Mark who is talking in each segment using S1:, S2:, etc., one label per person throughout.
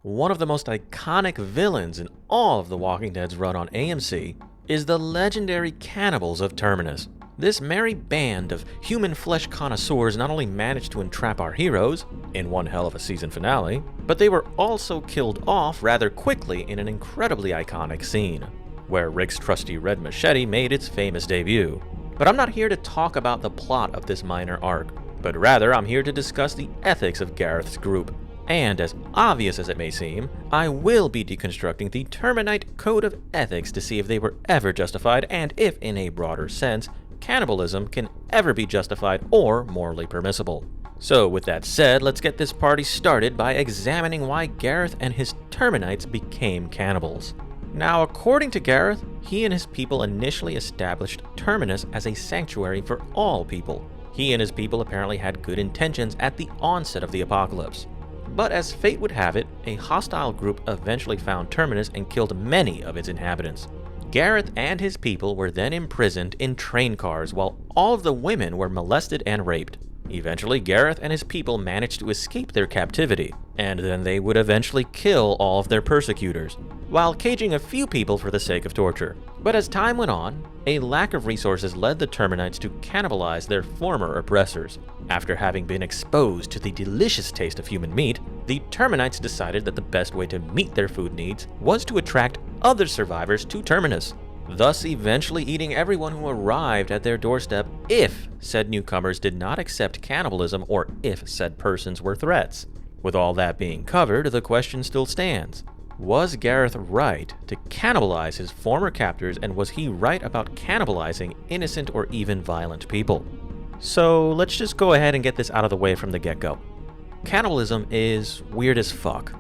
S1: one of the most iconic villains in all of The Walking Dead's run on AMC is the legendary Cannibals of Terminus. This merry band of human flesh connoisseurs not only managed to entrap our heroes, in one hell of a season finale, but they were also killed off rather quickly in an incredibly iconic scene, where Rick's trusty red machete made its famous debut. But I'm not here to talk about the plot of this minor arc, but rather I'm here to discuss the ethics of Gareth's group. And as obvious as it may seem, I will be deconstructing the Terminite Code of Ethics to see if they were ever justified and if, in a broader sense, cannibalism can ever be justified or morally permissible. So with that said, let's get this party started by examining why Gareth and his Terminites became cannibals. Now, according to Gareth, he and his people initially established Terminus as a sanctuary for all people. He and his people apparently had good intentions at the onset of the apocalypse. But as fate would have it, a hostile group eventually found Terminus and killed many of its inhabitants. Gareth and his people were then imprisoned in train cars while all of the women were molested and raped. Eventually, Gareth and his people managed to escape their captivity, and then they would eventually kill all of their persecutors, while caging a few people for the sake of torture. But as time went on, a lack of resources led the Terminites to cannibalize their former oppressors. After having been exposed to the delicious taste of human meat, the Terminites decided that the best way to meet their food needs was to attract other survivors to Terminus, thus eventually eating everyone who arrived at their doorstep if said newcomers did not accept cannibalism or if said persons were threats. With all that being covered, the question still stands. Was Gareth right to cannibalize his former captors, and was he right about cannibalizing innocent or even violent people? So let's just go ahead and get this out of the way from the get-go. Cannibalism is weird as fuck,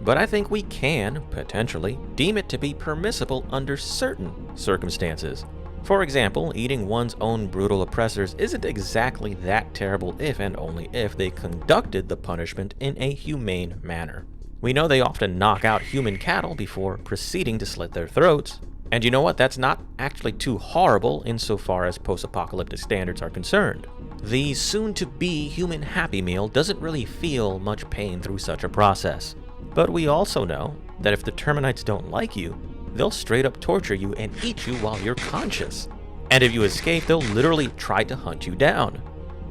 S1: but I think we can, potentially, deem it to be permissible under certain circumstances. For example, eating one's own brutal oppressors isn't exactly that terrible if and only if they conducted the punishment in a humane manner. We know they often knock out human cattle before proceeding to slit their throats. And you know what? That's not actually too horrible insofar as post-apocalyptic standards are concerned. The soon-to-be human Happy Meal doesn't really feel much pain through such a process. But we also know that if the Terminites don't like you, they'll straight up torture you and eat you while you're conscious. And if you escape, they'll literally try to hunt you down.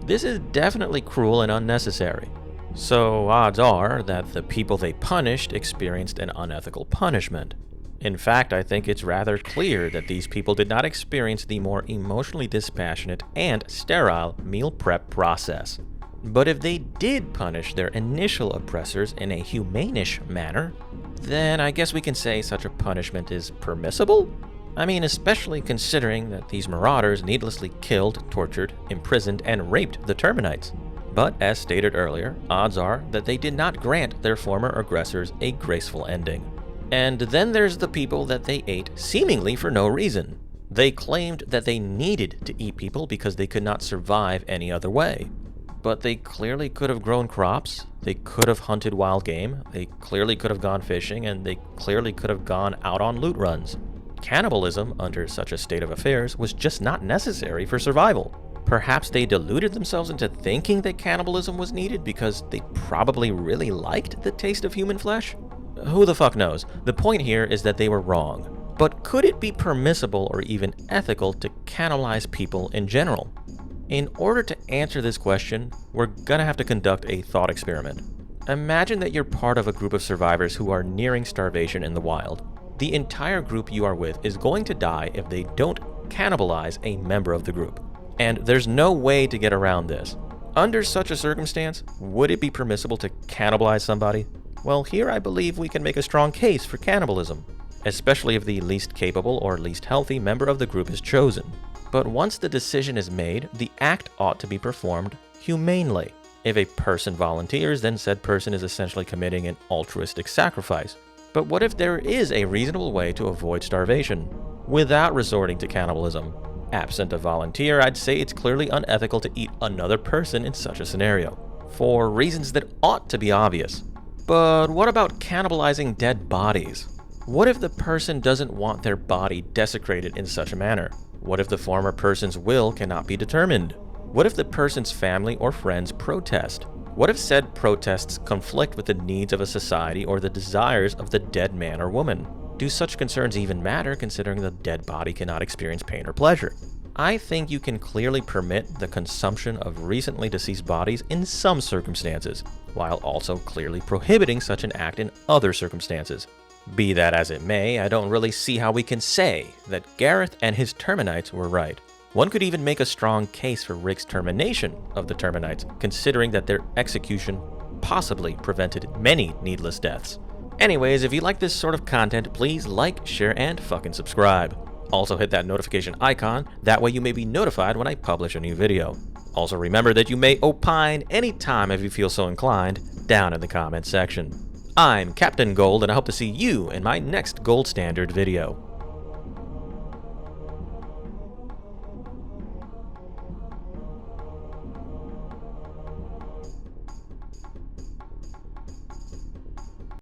S1: This is definitely cruel and unnecessary. So odds are that the people they punished experienced an unethical punishment. In fact, I think it's rather clear that these people did not experience the more emotionally dispassionate and sterile meal prep process. But if they did punish their initial oppressors in a humane-ish manner, then I guess we can say such a punishment is permissible? I mean, especially considering that these marauders needlessly killed, tortured, imprisoned, and raped the Terminites. But as stated earlier, odds are that they did not grant their former aggressors a graceful ending. And then there's the people that they ate seemingly for no reason. They claimed that they needed to eat people because they could not survive any other way. But they clearly could have grown crops, they could have hunted wild game, they clearly could have gone fishing, and they clearly could have gone out on loot runs. Cannibalism, under such a state of affairs, was just not necessary for survival. Perhaps they deluded themselves into thinking that cannibalism was needed because they probably really liked the taste of human flesh? Who the fuck knows? The point here is that they were wrong. But could it be permissible or even ethical to cannibalize people in general? In order to answer this question, we're gonna have to conduct a thought experiment. Imagine that you're part of a group of survivors who are nearing starvation in the wild. The entire group you are with is going to die if they don't cannibalize a member of the group. And there's no way to get around this. Under such a circumstance, would it be permissible to cannibalize somebody? Well, here I believe we can make a strong case for cannibalism, especially if the least capable or least healthy member of the group is chosen. But once the decision is made, the act ought to be performed humanely. If a person volunteers, then said person is essentially committing an altruistic sacrifice. But what if there is a reasonable way to avoid starvation without resorting to cannibalism? Absent a volunteer, I'd say it's clearly unethical to eat another person in such a scenario, for reasons that ought to be obvious. But what about cannibalizing dead bodies? What if the person doesn't want their body desecrated in such a manner? What if the former person's will cannot be determined? What if the person's family or friends protest? What if said protests conflict with the needs of a society or the desires of the dead man or woman? Do such concerns even matter, considering the dead body cannot experience pain or pleasure? I think you can clearly permit the consumption of recently deceased bodies in some circumstances, while also clearly prohibiting such an act in other circumstances. Be that as it may, I don't really see how we can say that Gareth and his Terminites were right. One could even make a strong case for Rick's termination of the Terminites, considering that their execution possibly prevented many needless deaths. Anyways, if you like this sort of content, please like, share, and fucking subscribe. Also hit that notification icon, that way you may be notified when I publish a new video. Also remember that you may opine anytime if you feel so inclined, down in the comments section. I'm Captain Gold, and I hope to see you in my next Gold Standard video.